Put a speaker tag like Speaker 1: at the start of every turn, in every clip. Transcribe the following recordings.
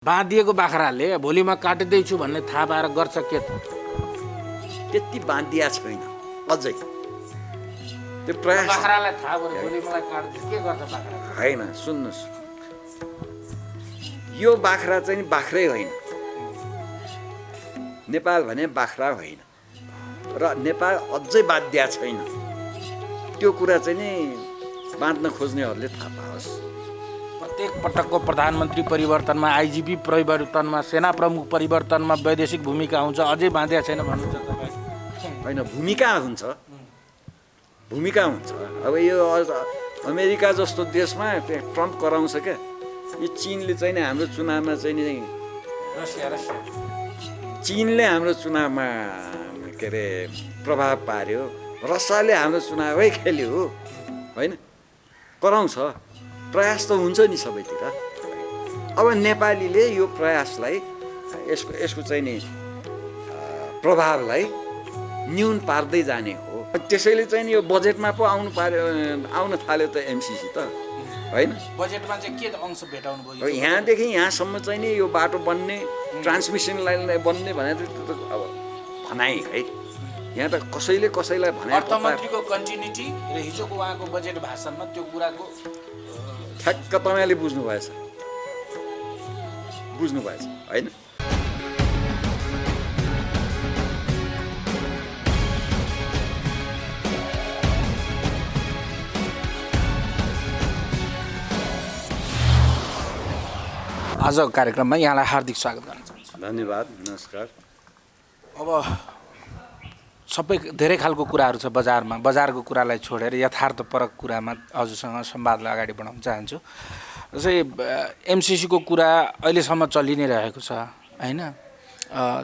Speaker 1: बाँधिएको बाख्राले भोलिमा काटिँदैछु भन्ने थाहा पाएर गर्छ के त?
Speaker 2: त्यति बाँधिया छैन अझै त्यो प्रयास
Speaker 1: बाख्रालाई थाहा भयो भोलि मलाई काट्दै के गर्छ बाख्रा?
Speaker 2: होइन। सुन्नुहोस्, यो बाख्रा चाहिँ बाख्रै होइन। नेपाल भने बाख्रा होइन र नेपाल अझै बाँधिया छैन। त्यो कुरा चाहिँ नि बाँध्न खोज्नेहरूले थाहा पाओस्।
Speaker 1: प्रत्येक पटकको प्रधानमन्त्री परिवर्तनमा, आइजिपी परिवर्तनमा, सेना प्रमुख परिवर्तनमा वैदेशिक भूमिका हुन्छ, अझै बाँधिया छैन भन्नुहुन्छ तपाईँ?
Speaker 2: होइन, भूमिका हुन्छ, भूमिका हुन्छ। अब यो अमेरिका जस्तो देशमा ट्रम्प कराउँछ क्या। यो चिनले चाहिँ नि हाम्रो चुनावमा चाहिँ नि चिनले हाम्रो चुनावमा के अरे प्रभाव पार्यो, रसियाले हाम्रो चुनावै खेल्यो होइन, कराउँछ। प्रयास त हुन्छ नि सबैतिर। अब नेपालीले यो प्रयासलाई यसको चाहिँ नि प्रभावलाई न्यून पार्दै जाने हो। त्यसैले चाहिँ नि यो बजेटमा पो आउन थाल्यो त एमसिसी त होइन।
Speaker 1: बजेटमा चाहिँ के अंश भेटाउनु भयो?
Speaker 2: यहाँदेखि यहाँसम्म चाहिँ नि यो बाटो बन्ने, ट्रान्समिसन लाइन बन्ने भनेर त अब भनाइ है। यहाँ त कसैलाई भने
Speaker 1: अर्थमन्त्रीको कन्टिन्युटी र हिजोको उहाँको बजेट भाषणमा त्यो कुराको
Speaker 2: ठ्याक्क तपाईँले बुझ्नु भएछ होइन।
Speaker 1: आजको कार्यक्रममा यहाँलाई हार्दिक स्वागत गर्न चाहन्छु।
Speaker 2: धन्यवाद, नमस्कार।
Speaker 1: अब सबै धेरै खालको कुराहरू छ बजारमा। बजारको कुरालाई छोडेर यथार्थपरक कुरामा हजुरसँग संवादलाई अगाडि बढाउन चाहन्छु। जस्तै एमसिसीको कुरा अहिलेसम्म चलि नै रहेको छ होइन।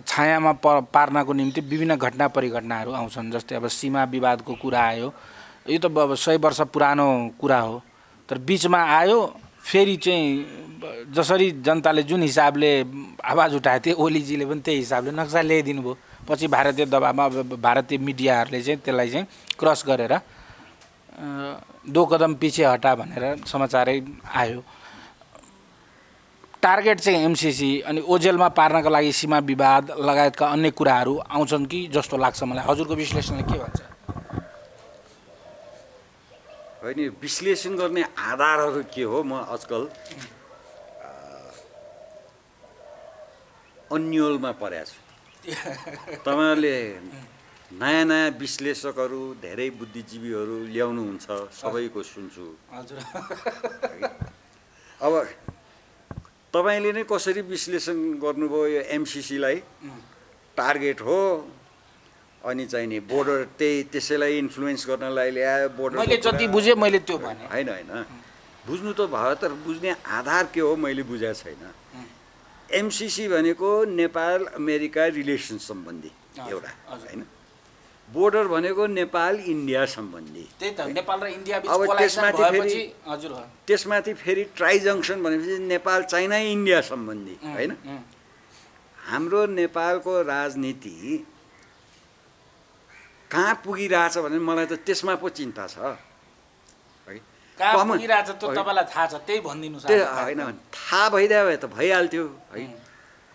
Speaker 1: छायामा पार्नको निम्ति विभिन्न घटना परिघटनाहरू आउँछन्। जस्तै अब सीमा विवादको कुरा आयो, यो त अब 100 वर्ष पुरानो कुरा हो, तर बिचमा आयो फेरि चाहिँ जसरी जनताले जुन हिसाबले आवाज उठाएको थियो ओलीजीले पनि त्यही हिसाबले नक्सा ल्याइदिनु भयो। पछि भारतीय दबावमा भारतीय मिडियाहरूले चाहिँ त्यसलाई चाहिँ क्रस गरेर 2 कदम पछि हटा भनेर समाचारै आयो। टार्गेट चाहिँ एमसिसी अनि ओजेलमा पार्नको लागि सीमा विवाद लगायतका अन्य कुराहरू आउँछन् कि जस्तो लाग्छ मलाई। हजुरको विश्लेषणले के भन्छ?
Speaker 2: होइन, विश्लेषण गर्ने आधारहरू के हो? म आजकल अन्यलमा परेको छु। तपाईँहरूले नयाँ विश्लेषकहरू, धेरै बुद्धिजीवीहरू ल्याउनुहुन्छ, सबैको सुन्छु।
Speaker 1: हजुर।
Speaker 2: अब तपाईँले नै कसरी विश्लेषण गर्नुभयो यो एमसिसीलाई? टार्गेट हो अनि चाहिँ नि बोर्डर त्यसैलाई इन्फ्लुएन्स गर्नलाई ल्यायो। बोर्डर
Speaker 1: मैले जति बुझेँ मैले त्यो भने
Speaker 2: होइन। बुझ्नु त भयो, तर बुझ्ने आधार के हो मैले बुझेको छैन। एमसिसी भनेको नेपाल अमेरिका रिलेसन सम्बन्धी एउटा होइन। बोर्डर भनेको नेपाल इन्डिया सम्बन्धी।
Speaker 1: त्यही त, नेपाल र इन्डिया बीच
Speaker 2: अब
Speaker 1: कोलाइसन भएपछि हजुर हो।
Speaker 2: त्यसमाथि फेरि ट्राइजङ्सन भनेपछि नेपाल चाइना इन्डिया सम्बन्धी होइन। हाम्रो नेपालको राजनीति कहाँ पुगिरहेछ भने मलाई त त्यसमा पो चिन्ता छ।
Speaker 1: कहाँ पुगिरहेछ त्यो तपाईँलाई थाहा छ, त्यही भनिदिनु छ।
Speaker 2: होइन, थाहा भइदियो भए त भइहाल्थ्यो है।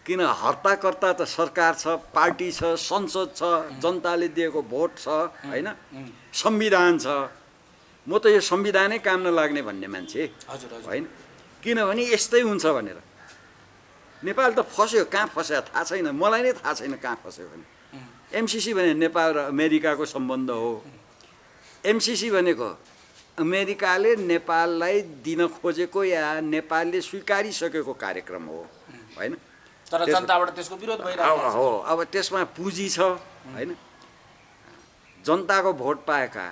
Speaker 2: किन हर्ताकर्ता त सरकार छ, पार्टी छ, संसद छ, जनताले दिएको भोट छ होइन, संविधान छ। म त यो संविधानै काम नलाग्ने भन्ने मान्छे होइन। किनभने यस्तै हुन्छ भनेर नेपाल त फस्यो। कहाँ फस्यो थाहा छैन, मलाई नै थाहा छैन कहाँ फस्यो भने। एमसिसी भने नेपाल र अमेरिकाको सम्बन्ध हो। एमसिसी भनेको अमेरिकाले नेपाललाई दिन खोजेको या नेपालले स्वीकारिसकेको कार्यक्रम हो होइन।
Speaker 1: तर जनताबाट त्यसको विरोध भइरहेको
Speaker 2: हो। अब त्यसमा पुँजी छ होइन। जनताको भोट पाएका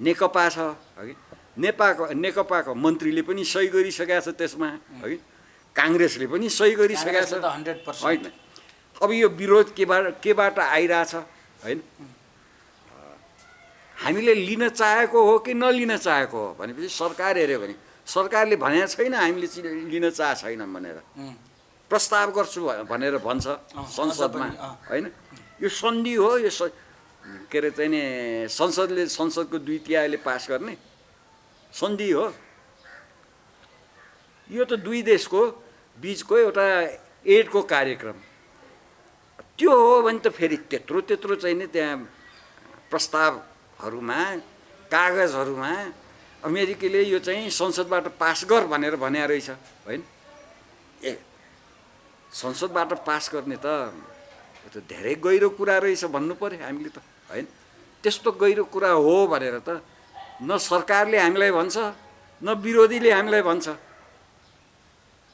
Speaker 2: नेकपा छ है। नेकपाको मन्त्रीले पनि सही गरिसकेका छ त्यसमा है। काङ्ग्रेसले पनि सही गरिसकेका छ होइन। अब यो विरोध केबाट आइरहेछ होइन। हामीले लिन चाहेको हो कि नलिन चाहेको हो भनेपछि सरकार हेऱ्यो भने सरकारले भनेको छैन हामीले लिन चाहेको छैन भनेर। प्रस्ताव गर्छु भनेर भन्छ संसदमा होइन। यो सन्धि हो। यो के अरे चाहिँ नि संसदको 2/3 पास गर्ने सन्धि हो। यो त दुई देशको बिचको एउटा एडको कार्यक्रम त्यो हो भने त फेरि त्यत्रो चाहिँ नि त्यहाँ प्रस्तावहरूमा कागजहरूमा अमेरिकीले यो चाहिँ संसदबाट पास गर भनेर भन्या रहेछ होइन। संसदबाट पास गर्ने त यो त धेरै गहिरो कुरा रहेछ भन्नु पर्यो हामीले त होइन। त्यस्तो गहिरो कुरा हो भनेर त न सरकारले हामीलाई भन्छ न विरोधीले हामीलाई भन्छ।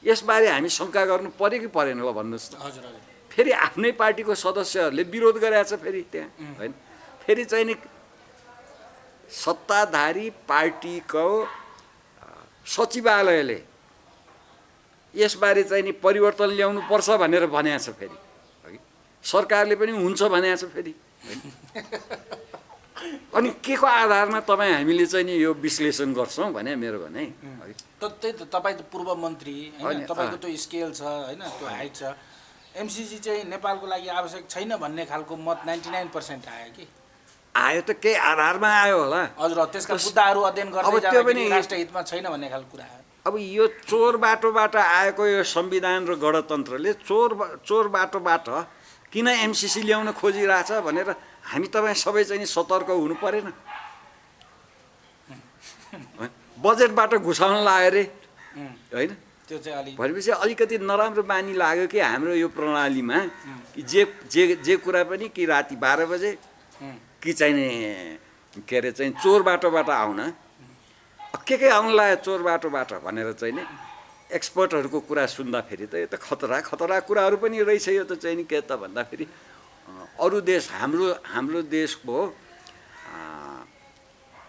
Speaker 2: यसबारे हामी शङ्का गर्नु पर्यो कि परेन ल भन्नुहोस् त।
Speaker 1: हजुर हजुर।
Speaker 2: फेरि आफ्नै पार्टीको सदस्यहरूले विरोध गरेको छ फेरि त्यहाँ होइन। फेरि चाहिँ नि सत्ताधारी पार्टीको सचिवालयले यसबारे चाहिँ नि परिवर्तन ल्याउनु पर्छ भनेर भनेको छ फेरि है। सरकारले पनि हुन्छ भनेको छ फेरि। अनि के को आधारमा तपाईँ हामीले चाहिँ नि यो विश्लेषण गर्छौँ भने मेरो भनाइ है।
Speaker 1: त्यही त तपाईँ त पूर्व मन्त्री होइन, तपाईँको त्यो स्केल छ होइन, त्यो हाइट छ। एमसिसी चाहिँ नेपालको लागि आवश्यक छैन भन्ने खालको मत 99% आयो कि
Speaker 2: आयो त केही आधारमा आयो होला।
Speaker 1: हजुर, त्यसका मुद्दाहरू अध्ययन गर्दै जाँदाखेरि राष्ट्रहितमा छैन भन्ने खालको कुरा आयो।
Speaker 2: अब यो चोर बाटोबाट आएको यो संविधान र गणतन्त्रले चोर बाटोबाट किन एमसिसी ल्याउन खोजिरहेछ भनेर हामी तपाईँ सबै चाहिँ सतर्क हुनु परेन। बजेटबाट घुसाउन लाग्यो रे होइन।
Speaker 1: त्यो चाहिँ अलि
Speaker 2: भनेपछि अलिकति नराम्रो बानी लाग्यो कि हाम्रो यो प्रणालीमा कि जे कुरा पनि कि राति 12 बजे कि चाहिँ के अरे चाहिँ चोर बाटोबाट आउन के आउनु लाग्यो चोर बाटोबाट भनेर चाहिँ नि एक्सपर्टहरूको कुरा सुन्दाखेरि त यो त खतरा कुराहरू पनि रहेछ। यो त चाहिँ नि के त भन्दाखेरि अरू देश हाम्रो देशको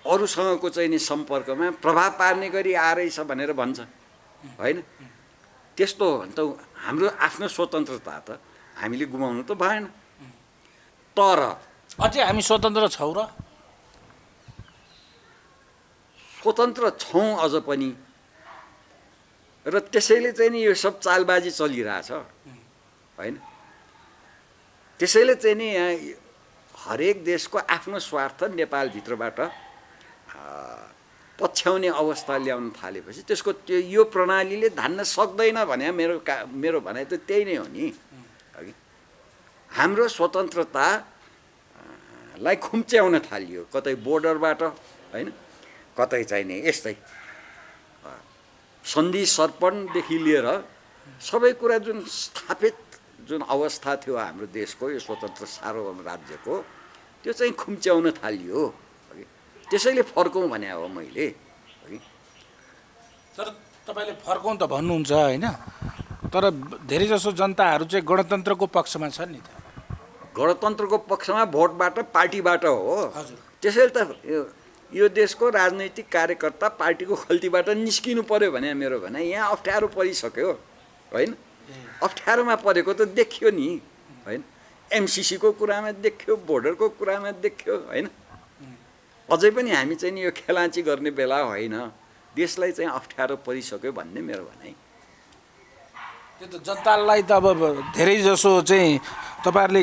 Speaker 2: अरूसँगको चाहिँ नि सम्पर्कमा प्रभाव पार्ने गरी आएछ भनेर भन्छ होइन। त्यस्तो हो भने त हाम्रो आफ्नो स्वतन्त्रता त हामीले गुमाउनु त भएन। तर
Speaker 1: अझै हामी स्वतन्त्र छौँ र
Speaker 2: स्वतन्त्र छौँ अझ पनि र त्यसैले चाहिँ नि यो सब चालबाजी चलिरहेछ होइन। त्यसैले चाहिँ नि यहाँ हरेक देशको आफ्नो स्वार्थ नेपालभित्रबाट पछ्याउने अवस्था ल्याउन थालेपछि त्यसको त्यो यो प्रणालीले धान्न सक्दैन भने मेरो भनाइ त त्यही नै हो नि। हाम्रो स्वतन्त्रतालाई खुम्च्याउन थालियो कतै बोर्डरबाट होइन, कतै चाहिँ नि यस्तै सन्धि सर्पणदेखि लिएर सबै कुरा जुन स्थापित जुन अवस्था थियो हाम्रो देशको यो स्वतन्त्र सार्वभौम राज्यको त्यो चाहिँ खुम्च्याउन थालियो। त्यसैले फर्कौँ भने हो मैले।
Speaker 1: तर तपाईँले फर्कौँ त भन्नुहुन्छ होइन, तर धेरैजसो जनताहरू चाहिँ गणतन्त्रको पक्षमा छन् नि त।
Speaker 2: गणतन्त्रको पक्षमा भोटबाट पार्टीबाट हो।
Speaker 1: हजुर।
Speaker 2: त्यसैले त यो देशको राजनैतिक कार्यकर्ता पार्टीको खल्तीबाट निस्किनु पर्यो भने मेरो भनाइ यहाँ अप्ठ्यारो परिसक्यो होइन। अप्ठ्यारोमा परेको त देखियो नि होइन। एमसिसीको कुरामा देखियो, बोर्डरको कुरामा देखियो होइन। अझै पनि हामी चाहिँ नि यो खेलाँची गर्ने बेला होइन। देशलाई चाहिँ अप्ठ्यारो परिसक्यो भन्ने मेरो भनाइ।
Speaker 1: त्यो त जनतालाई त अब धेरैजसो चाहिँ तपाईँहरूले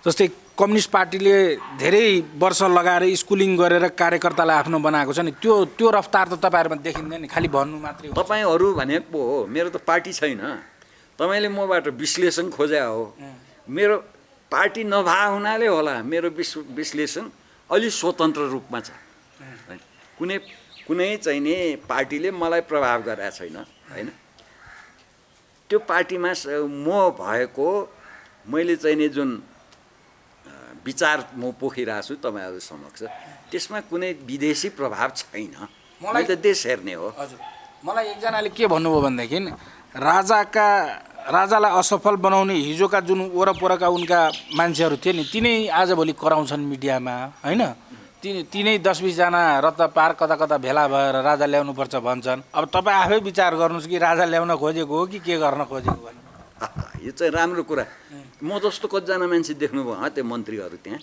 Speaker 1: जस्तै कम्युनिस्ट पार्टीले धेरै वर्ष लगाएर स्कुलिङ गरेर कार्यकर्तालाई आफ्नो बनाएको छ नि, त्यो रफ्तार त तपाईँहरूमा देखिँदैन नि, खालि भन्नु मात्रै हो।
Speaker 2: तपाईँहरू भनेको हो, मेरो त पार्टी छैन। तपाईँले मबाट विश्लेषण खोज्या हो। मेरो पार्टी नभए हुनाले होला मेरो विश्लेषण अलि स्वतन्त्र रूपमा छ। कुनै चाहिँ नि पार्टीले मलाई प्रभाव गरेको छैन होइन। त्यो पार्टीमा म भएको मैले चाहिँ नि जुन विचार म पोखिरहेको छु तपाईँहरू समक्ष त्यसमा कुनै विदेशी प्रभाव छैन। मलाई त देश हेर्ने हो।
Speaker 1: हजुर, मलाई एकजनाले के भन्नुभयो भनेदेखि राजालाई असफल बनाउने हिजोका जुन वरपरका उनका मान्छेहरू थिए नि तिनै आजभोलि कराउँछन् मिडियामा होइन। तिनै 10-20 जना रत्ता पार कता भेला भएर राजा ल्याउनुपर्छ भन्छन्। अब तपाईँ आफै विचार गर्नुहोस् कि राजा ल्याउन खोजेको हो कि के गर्न खोजेको भन्नु।
Speaker 2: यो चाहिँ राम्रो कुरा। म जस्तो कतिजना मान्छे देख्नुभयो त्यो मन्त्रीहरू त्यहाँ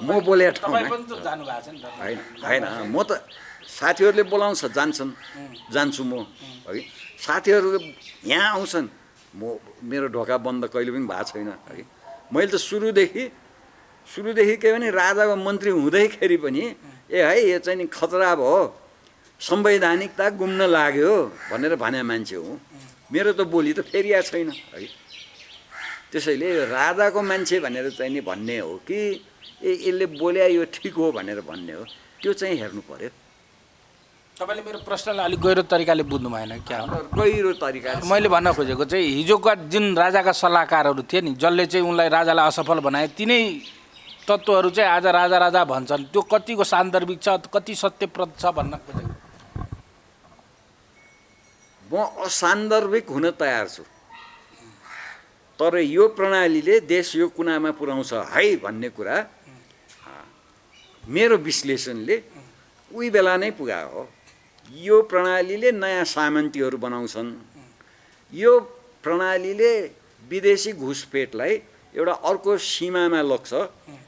Speaker 2: म बोले ठाउँमा होइन। म त साथीहरूले बोलाउँछ जान्छु म है। साथीहरू यहाँ आउँछन्, मेरो ढोका बन्द कहिले पनि भएको छैन है। मैले त सुरुदेखि के भने राजाको मन्त्री हुँदैखेरि पनि है यो चाहिँ नि खतरा भयो, संवैधानिकता गुम्न लाग्यो भनेर भने मान्छे हुँ। मेरो त बोली त फेरिया छैन है। त्यसैले राजाको मान्छे भनेर चाहिँ नि भन्ने हो कि यसले बोल्या यो ठिक हो भनेर भन्ने हो, त्यो चाहिँ हेर्नु पर्यो।
Speaker 1: तपाईँले मेरो प्रश्नलाई अलिक गहिरो तरिकाले बुझ्नु भएन क्या हो?
Speaker 2: गहिरो तरिका
Speaker 1: मैले भन्न खोजेको चाहिँ हिजोका जुन राजाका सल्लाहकारहरू थिए नि, जसले चाहिँ उनलाई राजालाई असफल बनाए, तिनै तत्त्वहरू चाहिँ आज राजा राजा भन्छन्। त्यो कतिको सान्दर्भिक छ, कति सत्यप्रद छ भन्न खोजेको।
Speaker 2: म असान्दर्भिक हुन तयार छु, तर यो प्रणालीले देश यो कुनामा पुर्याउँछ है भन्ने कुरा मेरो विश्लेषणले उही बेला नै पुगायो हो। यो प्रणालीले नयाँ सामन्तीहरू बनाउँछन्, यो प्रणालीले विदेशी घुसपेटलाई एउटा अर्को सीमामा लग्छ,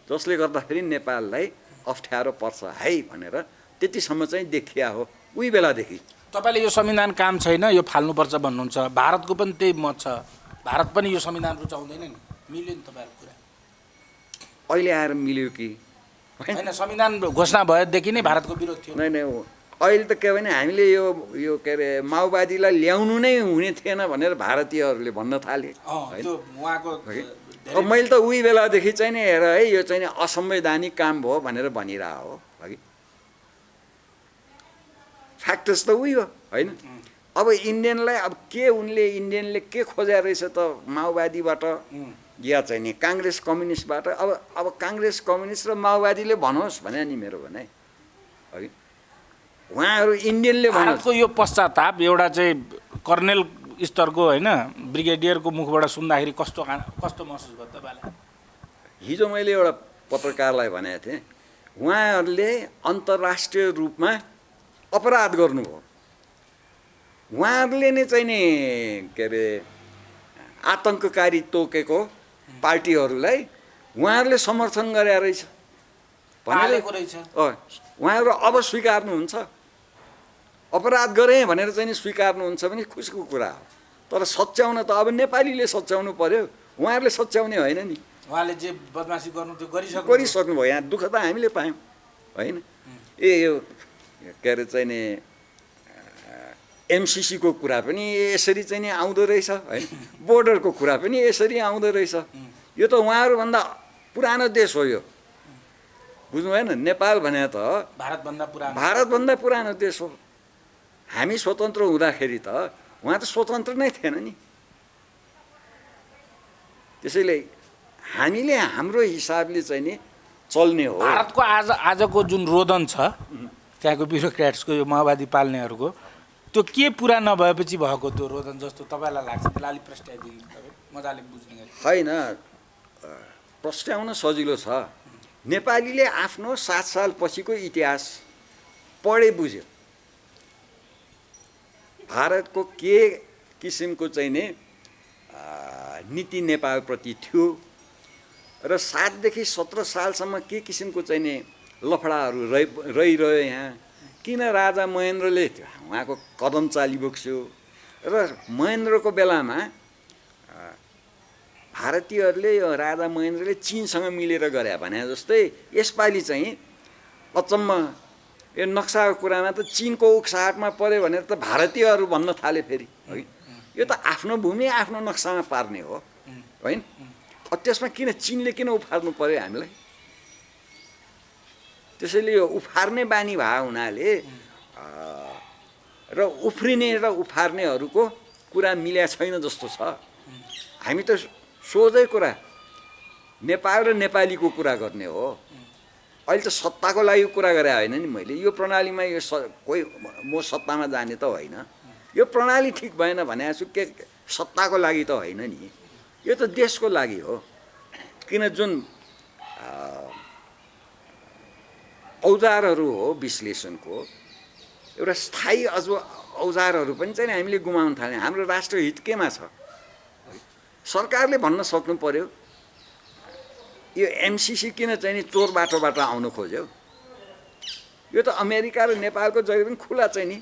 Speaker 2: जसले गर्दाखेरि नेपाललाई अप्ठ्यारो पर्छ है भनेर त्यतिसम्म चाहिँ देखिया हो उही बेलादेखि।
Speaker 1: तपाईँले यो संविधान काम छैन, यो फाल्नुपर्छ भन्नुहुन्छ। भारतको पनि त्यही मत छ, भारत पनि यो संविधान रुचाउँदैन नि। मिल्यो नि तपाईँहरूको कुरा?
Speaker 2: अहिले आएर मिल्यो कि
Speaker 1: होइन? संविधान घोषणा भएदेखि नै भारतको विरोध थियो।
Speaker 2: नै अहिले त के भने हामीले यो के अरे माओवादीलाई ल्याउनु नै हुने थिएन भनेर भारतीयहरूले भन्न थाले होइन। अब मैले त उही बेलादेखि चाहिँ नि हेर है, यो चाहिँ नि असंवैधानिक काम भयो भनेर भनिरह हो कि। फ्याक्टर्स त उही हो होइन। अब इन्डियनलाई अब के उनले इन्डियनले के खोज्या रहेछ त माओवादीबाट या चाहिँ नि काङ्ग्रेस कम्युनिस्टबाट। अब काङ्ग्रेस कम्युनिस्ट र माओवादीले भनोस् भने नि मेरो भनाइ है, उहाँहरू इन्डियनले
Speaker 1: भारतको यो पश्चाताप एउटा चाहिँ कर्नेल स्तरको होइन ब्रिगेडियरको मुखबाट सुन्दाखेरि कस्तो महसुस भयो तपाईँलाई?
Speaker 2: हिजो मैले एउटा पत्रकारलाई भनेको थिएँ, उहाँहरूले अन्तर्राष्ट्रिय रूपमा अपराध गर्नुभयो। उहाँहरूले नै चाहिँ नि के अरे आतङ्ककारी तोकेको पार्टीहरूलाई उहाँहरूले समर्थन गरे रहेछ भनेर उहाँहरू अब स्वीकार्नुहुन्छ। अपराध गरेँ भनेर चाहिँ नि स्वीकार्नुहुन्छ भने खुसीको कुरा हो, तर सच्याउन त अब नेपालीले सच्याउनु पर्यो, उहाँहरूले सच्याउने होइन नि।
Speaker 1: उहाँले जे बदमासी गर्नु त्यो
Speaker 2: गरिसक्नुभयो। यहाँ दुःख त हामीले पायौँ होइन। यो के अरे चाहिँ नि एमसिसीको कुरा पनि यसरी चाहिँ नि आउँदो रहेछ होइन, बोर्डरको कुरा पनि यसरी आउँदो रहेछ। यो त उहाँहरूभन्दा पुरानो देश हो यो, बुझ्नु भएन? नेपाल भने त भारतभन्दा पुरानो देश हो। हामी स्वतन्त्र हुँदाखेरि त उहाँ त स्वतन्त्र नै थिएन नि। त्यसैले हामीले हाम्रो हिसाबले चाहिँ नि चल्ने हो।
Speaker 1: भारतको आजको जुन रोदन छ त्यहाँको ब्युरोक्रेट्सको, यो माओवादी पाल्नेहरूको, त्यो के पुरा नभएपछि भएको त्यो रोदन जस्तो तपाईँलाई लाग्छ? त्यसलाई अलिक प्रस्ट्याइदिनु तपाईँ मजाले बुझ्ने गरी।
Speaker 2: होइन, प्रस्ट्याउन सजिलो छ। नेपालीले आफ्नो 7 साल पछिको इतिहास पढे बुझ्यो। भारतको के किसिमको चाहिँ नि नीति नेपालप्रति थियो र 7 देखि 17 सालसम्म के किसिमको चाहिँ नि लफडाहरू रहिरह्यो यहाँ। किन राजा महेन्द्रले उहाँको कदम चालिबोक्स्यो र महेन्द्रको बेलामा भारतीयहरूले यो राजा महेन्द्रले चिनसँग मिलेर गरे भने जस्तै यसपालि चाहिँ अचम्म यो नक्साको कुरामा त चिनको उक्साहटमा पर्यो भनेर त भारतीयहरू भन्न थाले फेरि है। यो त आफ्नो भूमि आफ्नो नक्सामा पार्ने हो होइन। त्यसमा किन चिनले किन उफार्नु पर्यो हामीलाई? त्यसैले यो उफार्ने बानी भए हुनाले र उफ्रिने र उफार्नेहरूको कुरा मिल्या छैन जस्तो छ। हामी त सोझै कुरा नेपाल र नेपालीको कुरा गर्ने हो। अहिले त सत्ताको लागि कुरा गरे होइन नि मैले। यो प्रणालीमा यो कोही म सत्तामा जाने त होइन। यो प्रणाली ठिक भएन भने छु के सत्ताको लागि त होइन नि, यो त देशको लागि हो। किन जुन औजारहरू हो विश्लेषणको एउटा स्थायी औजारहरू पनि चाहिँ हामीले गुमाउन थाल्यौँ। हाम्रो राष्ट्रहित केमा छ? सरकारले भन्न सक्नु पर्यो यो एमसिसी किन चाहिँ नि चोर बाटोबाट आउन खोज्यो। यो त अमेरिका र नेपालको जहिले पनि खुला चाहिँ नि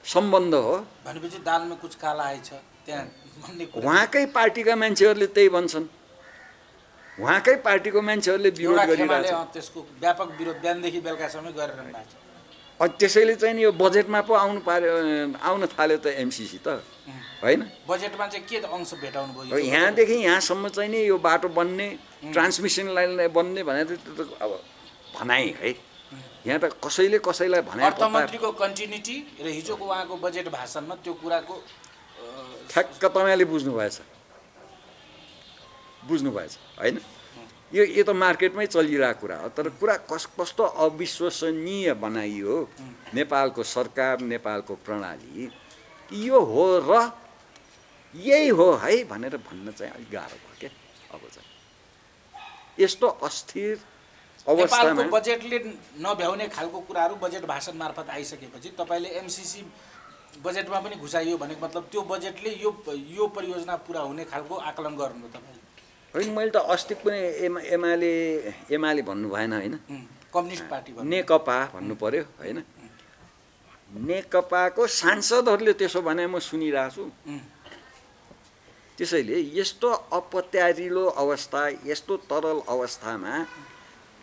Speaker 2: सम्बन्ध हो
Speaker 1: भनेपछि दालमा कुछ काला आएछ त्यहाँ भन्ने कुरा।
Speaker 2: उहाँकै पार्टीका मान्छेहरूले त्यही भन्छन्, उहाँकै पार्टीको मान्छेहरूले विरोध गरिरहेछन्।
Speaker 1: त्यसको व्यापक विरोध बिहानदेखि बेलुकासम्म गरिरहनु भएको छ।
Speaker 2: अनि त्यसैले चाहिँ नि यो बजेटमा पो आउन थाल्यो त एमसिसी त होइन।
Speaker 1: बजेटमा चाहिँ के अंश भेटाउनु भयो?
Speaker 2: यहाँदेखि यहाँसम्म चाहिँ नि यो बाटो बन्ने, ट्रान्समिसन लाइन बन्ने भनेर त्यो त अब भनाइ है। यहाँ त कसैले कसैलाई भने
Speaker 1: अर्थमन्त्रीको कन्टिन्युटी र हिजोको उहाँको बजेट भाषणमा त्यो कुराको
Speaker 2: ठ्याक्क तपाईँले बुझ्नुभएछ होइन। यो त मार्केटमै चलिरहेको कुरा हो, तर कुरा कस्तो अविश्वसनीय बनाइयो नेपालको सरकार, नेपालको प्रणाली। यो हो र यही हो है भनेर भन्न चाहिँ अलिक गाह्रो भयो क्या। अब चाहिँ यस्तो अस्थिर अवस्थामा
Speaker 1: नेपालको बजेटले नभ्याउने खालको कुराहरू बजेट भाषण मार्फत आइसकेपछि तपाईँले एमसिसी बजेटमा पनि घुसाइयो भनेको मतलब त्यो बजेटले यो परियोजना पुरा हुने खालको आकलन गर्नु तपाईँले?
Speaker 2: होइन, मैले त अस्ति पनि एमाले भन्नु भएन होइन,
Speaker 1: कम्युनिस्ट पार्टी
Speaker 2: नेकपा भन्नु पर्यो होइन। नेकपाको सांसदहरूले त्यसो भने म सुनिरहेको छु। त्यसैले यस्तो अपत्यारिलो अवस्था, यस्तो तरल अवस्थामा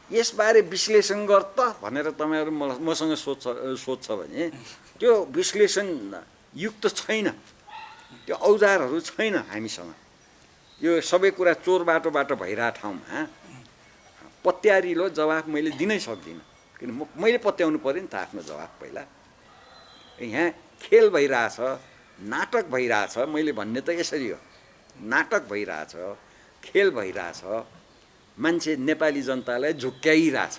Speaker 2: यसबारे विश्लेषण गर त भनेर तपाईँहरू मसँग सोध्छ भने त्यो विश्लेषण युक्त छैन, त्यो औजारहरू छैन हामीसँग। यो सबै कुरा चोर बाटोबाट भइरहेको ठाउँमा पत्यारिलो जवाफ मैले दिनै सक्दिनँ, किन मैले पत्याउनु पऱ्यो नि त आफ्नो जवाफ पहिला। यहाँ खेल भइरहेछ, नाटक भइरहेछ। मैले भन्ने त यसरी हो, नाटक भइरहेछ, खेल भइरहेछ, मान्छे नेपाली जनतालाई झुक्क्याइरहेछ,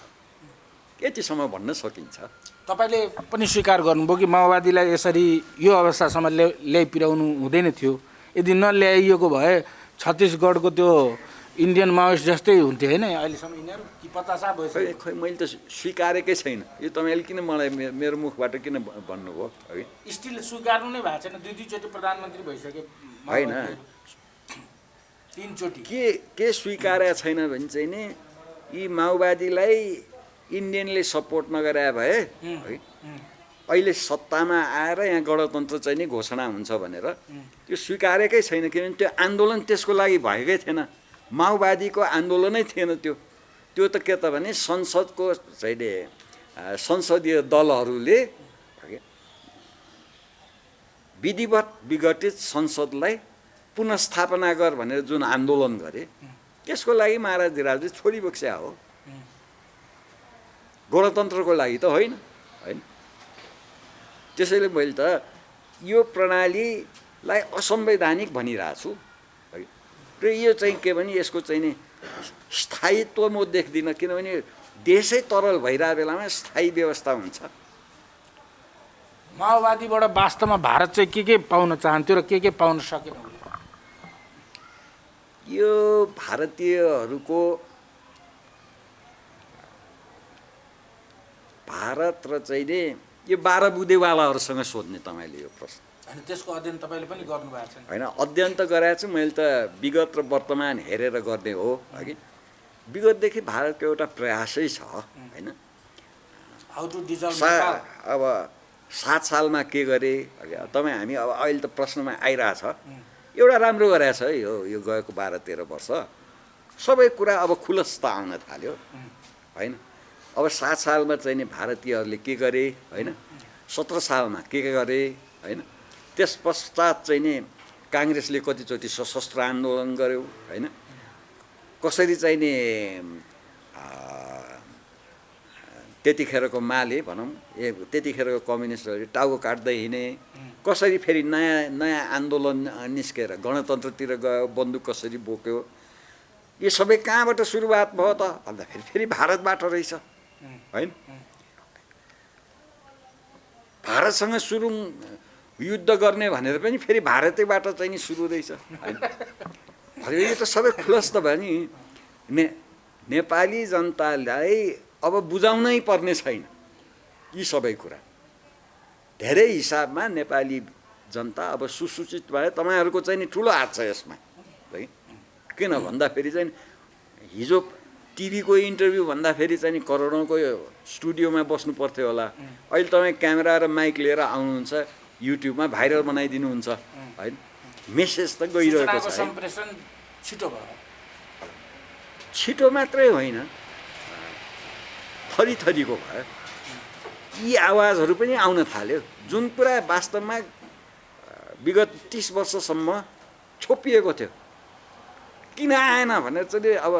Speaker 2: यतिसम्म भन्न सकिन्छ।
Speaker 1: तपाईँले पनि स्वीकार गर्नुभयो कि माओवादीलाई यसरी यो अवस्थासम्म ल्याइ पुर्याउनु हुँदैन थियो। यदि नल्याइएको भए छत्तिसगढको त्यो इन्डियन माओइस्ट जस्तै हुन्थ्यो होइन अहिलेसम्म यिनीहरू, कि 50 भइसक्यो?
Speaker 2: खै मैले त स्वीकारेकै छैन। यो तपाईँले किन मलाई मेरो मुखबाट किन भन्नुभयो है?
Speaker 1: स्टिल स्वीकार्नु नै भएको छैन। दुईचोटि प्रधानमन्त्री भइसके
Speaker 2: होइन,
Speaker 1: 3 चोटि
Speaker 2: के स्वीकार्या छैन भने चाहिँ नि यी माओवादीलाई इन्डियनले सपोर्ट नगरे भए है अहिले सत्तामा आएर यहाँ गणतन्त्र चाहिँ नि घोषणा हुन्छ भनेर त्यो स्वीकारेकै छैन। किनभने त्यो आन्दोलन त्यसको लागि भएकै थिएन, माओवादीको आन्दोलनै थिएन त्यो त के त भने संसदको चाहिँ संसदीय दलहरूले विधिवत विघटित संसदलाई पुनस्थापना गर भनेर जुन आन्दोलन गरे त्यसको लागि महाराज धिराजले छोडी बक्स्या हो, गणतन्त्रको लागि त होइन। त्यसैले मैले त यो प्रणालीलाई असंवैधानिक भनिरहेको छु र यो चाहिँ के भने यसको चाहिँ नि स्थायित्व म देख्दिनँ। किनभने देशै तरल भइरहेको बेलामा स्थायी व्यवस्था हुन्छ।
Speaker 1: माओवादीबाट वास्तवमा भारत चाहिँ के पाउन चाहन्थ्यो र के पाउन सकेन?
Speaker 2: यो भारतीयहरूको भारत र चाहिँ नि यो 12 बुँदेवालाहरूसँग सोध्ने तपाईँले यो प्रश्न।
Speaker 1: अनि त्यसको अध्ययन तपाईँले पनि गर्नुभएको छ?
Speaker 2: होइन, अध्ययन त गराएको छु मैले त, विगत र वर्तमान हेरेर गर्ने हो अघि। विगतदेखि भारतको एउटा प्रयासै छ होइन। अब 7 सालमा के गरे हामी अब अहिले त प्रश्नमा आइरहेछ। एउटा राम्रो गरेछ है यो गएको 12-13 वर्ष सबै कुरा अब खुलस्त आउन थाल्यो होइन। अब 7 सालमा चाहिँ नि भारतीयहरूले के गरे होइन, 17 सालमा के गरे होइन, त्यस पश्चात चाहिँ नि काङ्ग्रेसले कतिचोटि सशस्त्र आन्दोलन गर्यो होइन, कसरी चाहिँ नि त्यतिखेरको माले भनौँ त्यतिखेरको कम्युनिस्टहरूले टाउको काट्दै हिँडे, कसरी फेरि नयाँ आन्दोलन निस्केर गणतन्त्रतिर गयो, बन्दुक कसरी बोक्यो, यो सबै कहाँबाट सुरुवात भयो त भन्दाखेरि फेरि भारतबाट रहेछ होइन। भारतसँग सुरु युद्ध गर्ने भनेर पनि फेरि भारतैबाट चाहिँ नि सुरु रहेछ होइन। यो त सबै खुलस्त भयो नि। नेपाली जनतालाई अब बुझाउनै पर्ने छैन यी सबै कुरा। धेरै हिसाबमा नेपाली जनता अब सुसूचित भयो। तपाईँहरूको चाहिँ नि ठुलो हात छ यसमा है। किन भन्दाखेरि चाहिँ हिजो टिभीको इन्टरभ्यू भन्दाखेरि चाहिँ नि करोडौँको स्टुडियोमा बस्नु पर्थ्यो होला, अहिले तपाईँ क्यामेरा र माइक लिएर आउनुहुन्छ, युट्युबमा भाइरल बनाइदिनुहुन्छ होइन। मेसेज त गइरहेको छ। छिटो मात्रै होइन, थरीको भयो। यी आवाजहरू पनि आउन थाल्यो जुन कुरा वास्तवमा विगत 30 वर्षसम्म छोपिएको थियो किन आएन भनेर चाहिँ अब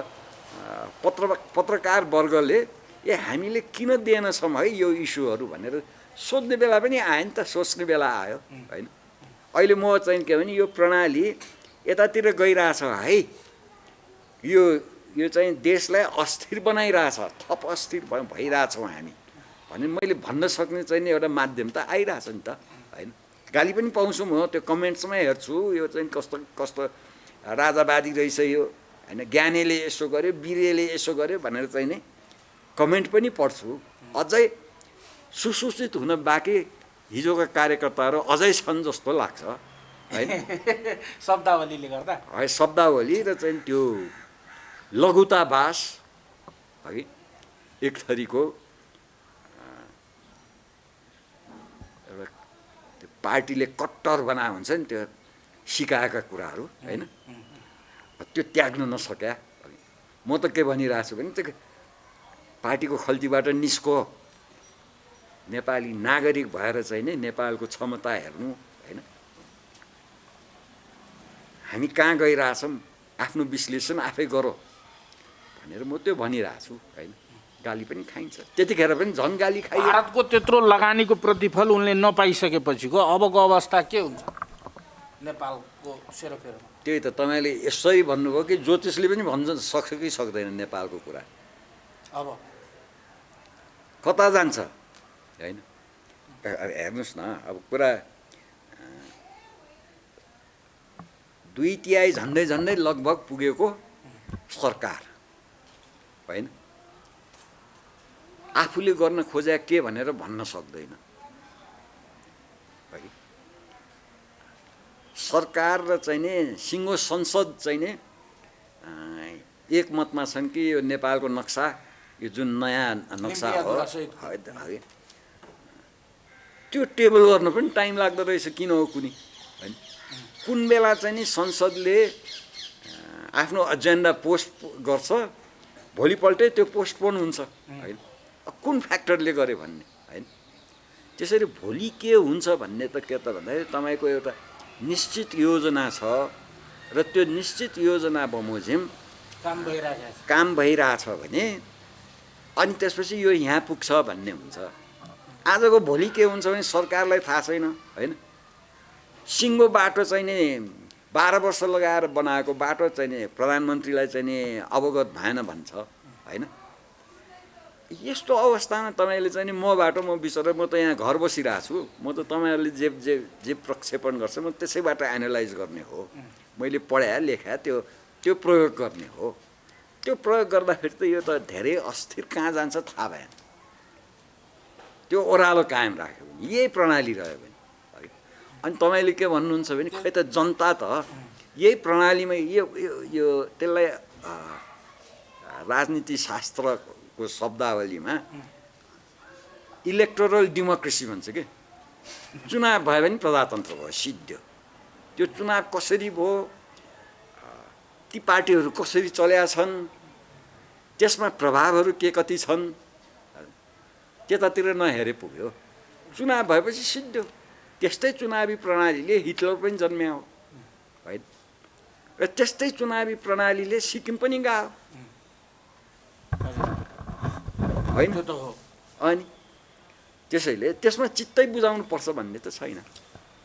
Speaker 2: पत्रकार वर्गले हामीले किन दिएनछौँ है यो इस्युहरू भनेर सोध्ने बेला पनि आयो नि त सोच्ने बेला आयो होइन अहिले म चाहिँ के भने यो प्रणाली यतातिर गइरहेछ है यो चाहिँ देशलाई अस्थिर बनाइरहेछ थप अस्थिर भइरहेछौँ हामी भने मैले भन्न सक्ने चाहिँ एउटा माध्यम त आइरहेछ नि त होइन गाली पनि पाउँछु म त्यो कमेन्ट्समा हेर्छु यो चाहिँ कस्तो कस्तो राजावादी रहेछ यो होइन ज्ञानेले यसो गर्यो वीरेले यसो गर्यो भनेर चाहिँ नि कमेन्ट पनि पढ्छु अझै सुसूचित हुन बाँकी हिजोका कार्यकर्ताहरू अझै छन् जस्तो लाग्छ होइन
Speaker 1: शब्दावलीले गर्दा
Speaker 2: है शब्दावली र चाहिँ त्यो लघुताभास है एक थरीको एउटा त्यो पार्टीले कट्टर बनाएको हुन्छ नि त्यो सिकाएका कुराहरू होइन त्यो त्याग्न नसक्या म त के भनिरहेको छु भने त्यो पार्टीको खल्तीबाट निस्को नेपाली नागरिक भएर चाहिँ नि नेपालको क्षमता हेर्नु होइन हामी कहाँ गइरहेछौँ आफ्नो विश्लेषण आफै गरौँ भनेर म त्यो भनिरहेको छु होइन गाली पनि खाइन्छ त्यतिखेर पनि झन् गाली खाइयो
Speaker 1: भारतको त्यत्रो लगानीको प्रतिफल उनले नपाइसकेपछिको अबको अवस्था के हुन्छ नेपालको सेरोफेरोमा
Speaker 2: त्यही त तपाईँले यसरी भन्नुभयो कि ज्योतिषले पनि भन्न सक्छ कि सक्दैन नेपालको कुरा
Speaker 1: अब
Speaker 2: कता जान्छ होइन हेर्नुहोस् न अब कुरा 2/3 झन्डै झन्डै लगभग पुगेको सरकार होइन आफूले गर्न खोजे के भनेर भन्न सक्दैन है सरकार र चाहिँ नि सिङ्गो संसद चाहिँ नि एकमतमा छन् कि यो नेपालको नक्सा यो जुन नयाँ नक्सा हो त्यो टेबल गर्न पनि टाइम लाग्दो रहेछ किन हो कुनै होइन कुन बेला चाहिँ नि संसदले आफ्नो एजेन्डा पोस्ट गर्छ भोलिपल्टै त्यो पोस्टपोन हुन्छ होइन कुन फ्याक्टरले गर्यो भन्ने होइन त्यसरी भोलि के हुन्छ भन्ने त के त भन्दाखेरि तपाईँको एउटा निश्चित योजना छ र त्यो निश्चित योजना बमोजिम काम भइरहेछ भने अनि त्यसपछि यो यहाँ पुग्छ भन्ने हुन्छ आजको भोलि के हुन्छ भने सरकारलाई थाहा छैन होइन सिङ्गो बाटो चाहिँ नि 12 वर्ष लगाएर बनाएको बाटो चाहिँ नि प्रधानमन्त्रीलाई चाहिँ नि अवगत भएन भन्छ होइन यस्तो अवस्थामा तपाईँले चाहिँ नि म बाटो म बिचरा म त यहाँ घर बसिरहेको छु म त तपाईँहरूले जे प्रक्षेपण गर्छ म त्यसैबाट एनालाइज गर्ने हो मैले पढाए लेखाए त्यो प्रयोग गर्ने हो त्यो प्रयोग गर्दाखेरि त यो त धेरै अस्थिर कहाँ जान्छ थाहा भएन त्यो ओह्रालो कायम राख्यो भने यही प्रणाली रह्यो भने है अनि तपाईँले के भन्नुहुन्छ भने खै त जनता त यही प्रणालीमा यो त्यसलाई राजनीति शास्त्रको शब्दावलीमा इलेक्टोरल डेमोक्रेसी भन्छ कि चुनाव भयो भने प्रजातन्त्र भयो सिद्धियो त्यो चुनाव कसरी भयो ती पार्टीहरू कसरी चलेका छन् त्यसमा प्रभावहरू के कति छन् त्यतातिर नहेरे पुग्यो चुनाव भएपछि सिद्धियो त्यस्तै चुनावी प्रणालीले हिटलर पनि जन्म्या हो होइन र त्यस्तै चुनावी प्रणालीले सिक्किम पनि गयो होइन अनि त्यसैले त्यसमा चित्तै बुझाउनु पर्छ भन्ने त छैन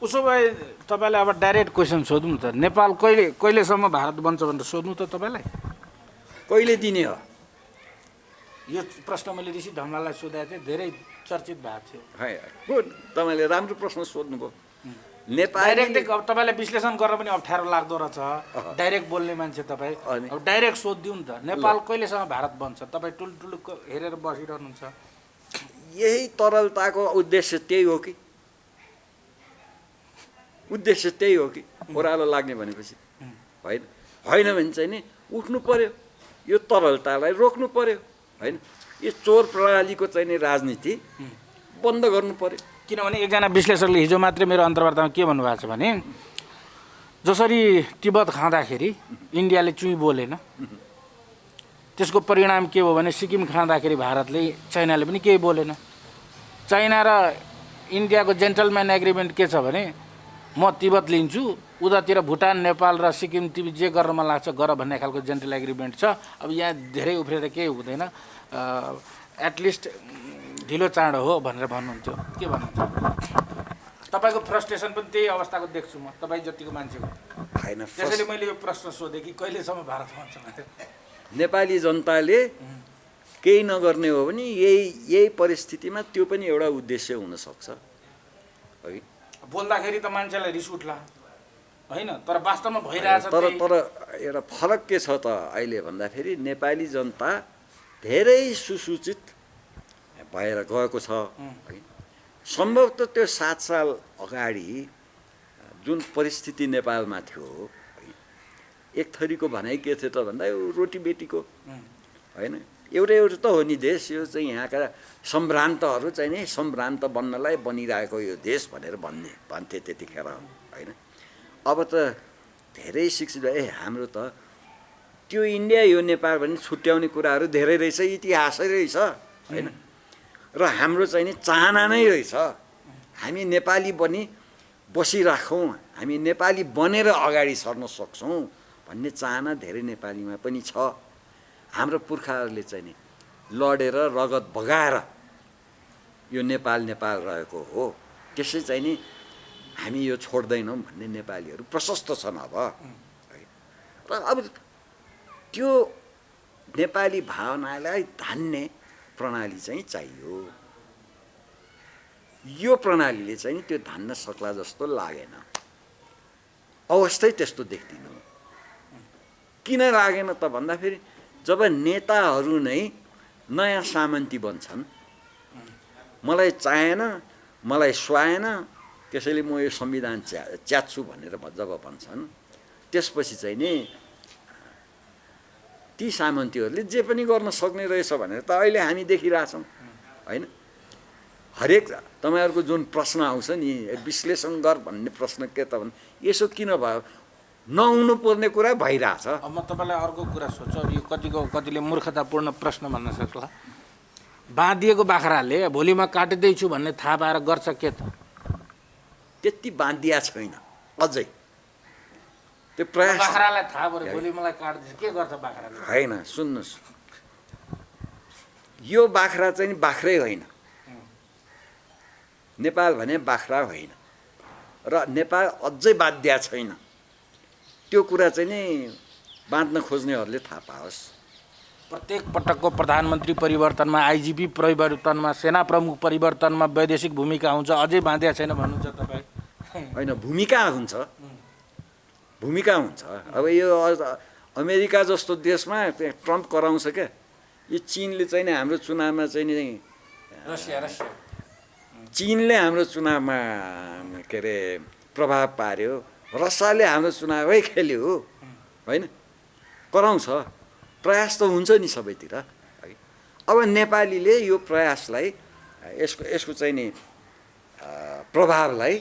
Speaker 1: उसो भए तपाईँलाई अब डाइरेक्ट क्वेसन सोधौँ त नेपाल कहिलेसम्म भारत बन्छ भनेर सोध्नु त तपाईँलाई
Speaker 2: कहिले दिने हो
Speaker 1: यो प्रश्न मैले ऋषि ढङ्गलालाई सोधेको थिएँ धेरै चर्चित भएको थियो
Speaker 2: है तपाईँले राम्रो प्रश्न सोध्नुभयो नेपाल
Speaker 1: डाइरेक्टै तपाईँलाई विश्लेषण गर्न पनि अप्ठ्यारो लाग्दो रहेछ डाइरेक्ट बोल्ने मान्छे तपाईँ अब डाइरेक्ट सोधिदिउँ नि त नेपाल कहिलेसम्म भारत बन्छ तपाईँ टुलटुलुक्क हेरेर बसिरहनुहुन्छ
Speaker 2: यही तरलताको उद्देश्य त्यही हो कि उद्देश्य त्यही हो कि ओह्रालो लाग्ने भनेपछि होइन होइन भने चाहिँ नि उठ्नु पर्यो यो तरलतालाई रोक्नु पर्यो होइन यो चोर प्रणालीको चाहिँ नि राजनीति बन्द गर्नु पर्यो
Speaker 1: किनभने एकजना विश्लेषकले हिजो मात्रै मेरो अन्तर्वार्तामा के भन्नुभएको छ भने जसरी तिब्बत खाँदाखेरि इन्डियाले चुइँ बोलेन त्यसको परिणाम के हो भने सिक्किम खाँदाखेरि भारतले चाइनाले पनि केही बोलेन चाइना र इन्डियाको जेन्टलम्यान एग्रिमेन्ट के छ भने म तिब्बत लिन्छु, उतातिर भुटान, नेपाल र सिक्किम तिमी जे गर्न मन लाग्छ गर भन्ने खालको जेन्टल एग्रिमेन्ट छ। अब यहाँ धेरै उफ्रेर केही हुँदैन, एटलिस्ट ढिलो चाँडो हो भनेर भन्नुहुन्थ्यो। के भन्नुहुन्छ? तपाईँको फ्रस्ट्रेसन पनि त्यही अवस्थाको देख्छु म, तपाईँ जतिको मान्छेको।
Speaker 2: होइन,
Speaker 1: त्यसैले मैले यो प्रश्न सोधेँ कि कहिलेसम्म भारत भन्छ भनेर।
Speaker 2: नेपाली जनताले केही नगर्ने हो भने यही परिस्थितिमा त्यो पनि एउटा उद्देश्य हुनसक्छ है।
Speaker 1: बोल्दाखेरि त मान्छेलाई रिस उठ्ला होइन, तर वास्तवमा भइरहेछ।
Speaker 2: तर एउटा फरक के छ त अहिले भन्दाखेरि नेपाली जनता धेरै सुसूचित भएर गएको छ है। सम्भवतः त्यो 7 साल अगाडि जुन परिस्थिति नेपालमा थियो है, एक थरीको भनाइ के थियो त भन्दा यो रोटी बेटीको होइन, एउटा त हो नि देश, यो चाहिँ यहाँका सम्भ्रान्तहरू चाहिँ नि सम्भ्रान्त बन्नलाई बनिरहेको यो देश भनेर भन्थे त्यतिखेर होइन। अब त धेरै शिक्षित भए हाम्रो त त्यो इन्डिया यो नेपाल भन्ने छुट्याउने कुराहरू धेरै रहेछ, इतिहासै रहेछ होइन। र हाम्रो चाहिँ नि चाहना नै रहेछ हामी नेपाली बनी बसिराखौँ, हामी नेपाली बनेर अगाडि सर्न सक्छौँ भन्ने चाहना धेरै नेपालीमा पनि छ। हाम्रो पुर्खाहरूले चाहिँ नि लडेर रगत बगाएर यो नेपाल रहेको हो, त्यसै चाहिँ नि हामी यो छोड्दैनौँ भन्ने नेपालीहरू प्रशस्त छन् अब। र अब त्यो नेपाली भावनालाई धान्ने प्रणाली चाहिँ चाहियो। यो प्रणालीले चाहिँ त्यो धान्न सक्ला जस्तो लागेन, अवस्थै त्यस्तो देख्दिनँ। किन लागेन त भन्दाखेरि जब नेताहरू नै नयाँ सामन्ती बन्छन्, मलाई चाहेन, मलाई सुहाएन, त्यसैले म यो संविधान च्यात्छु भनेर जब भन्छन्, त्यसपछि चाहिँ नि ती सामन्तीहरूले जे पनि गर्न सक्ने रहेछ भनेर त अहिले हामी देखिरहेछौँ होइन। हरेक तपाईँहरूको जुन प्रश्न आउँछ नि विश्लेषण गर भन्ने प्रश्न के त भने यसो किन भयो, नहुनु पर्ने कुरा भइरहेछ।
Speaker 1: अब म तपाईँलाई अर्को कुरा सोध्छु, अब यो कतिले मूर्खतापूर्ण प्रश्न भन्न सक्ला। बाँधिएको बाख्राले भोलि म काटिँदैछु भन्ने थाहा पाएर गर्छ के त?
Speaker 2: त्यति बाँधिया छैन अझै, त्यो प्रयास।
Speaker 1: बाख्रालाई थाहा भयो भोलि मलाई काट्दैछ, के गर्छ बाख्राले?
Speaker 2: होइन, सुन्नुहोस्, यो बाख्रा चाहिँ बाख्रै होइन, नेपाल भने बाख्रा होइन र नेपाल अझै बाध्या छैन। त्यो कुरा चाहिँ नि बाँध्न खोज्नेहरूले थाहा पाओस्।
Speaker 1: प्रत्येक पटकको प्रधानमन्त्री परिवर्तनमा, आइजिपी परिवर्तनमा, सेना प्रमुख परिवर्तनमा वैदेशिक भूमिका हुन्छ, अझै बाँध्या छैन भन्नुहुन्छ तपाईँ?
Speaker 2: होइन, भूमिका हुन्छ, भूमिका हुन्छ। अब यो अमेरिका जस्तो देशमा ट्रम्प कराउँछ क्या, यो चिनले चाहिँ नि हाम्रो चुनावमा चाहिँ नि
Speaker 1: रसिया
Speaker 2: चिनले हाम्रो चुनावमा के अरे प्रभाव पार्यो, रसियाले हाम्रो चुनावै खेल्यो होइन, कराउँछ। प्रयास त हुन्छ नि सबैतिर। अब नेपालीले यो प्रयासलाई यसको चाहिँ नि प्रभावलाई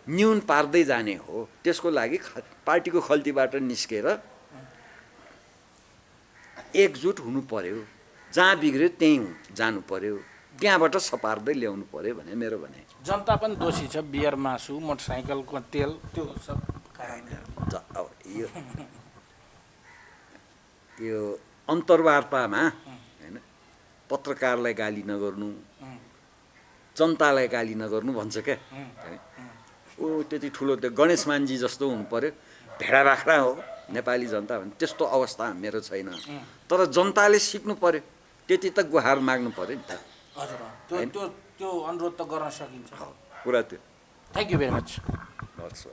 Speaker 2: न्यून पार्दै जाने हो। त्यसको लागि पार्टीको खल्तीबाट निस्केर एकजुट हुनु पर्यो, जहाँ बिग्रियो त्यहीँ जानु पर्यो, त्यहाँबाट सपार्दै ल्याउनु पर्यो भने मेरो भनाइ।
Speaker 1: जनता पनि दोषी छ, बियर, मासु, मोटरसाइकलको तेल, त्यो सब
Speaker 2: अब यो अन्तर्वार्तामा होइन, पत्रकारलाई गाली नगर्नु, जनतालाई गाली नगर्नु भन्छ क्या। ओ त्यति ठुलो त्यो गणेश मान्जी जस्तो हुनु पर्यो, भेडा बाख्रा हो नेपाली जनता भने, त्यस्तो अवस्था मेरो छैन। तर जनताले सिक्नु पर्यो, त्यति त गुहार माग्नु पर्यो नि त।
Speaker 1: हजुर, त्यो अनुरोध त गर्न सकिन्छ।
Speaker 2: कुरा त्यो।
Speaker 1: Thank you very much.
Speaker 2: हस्।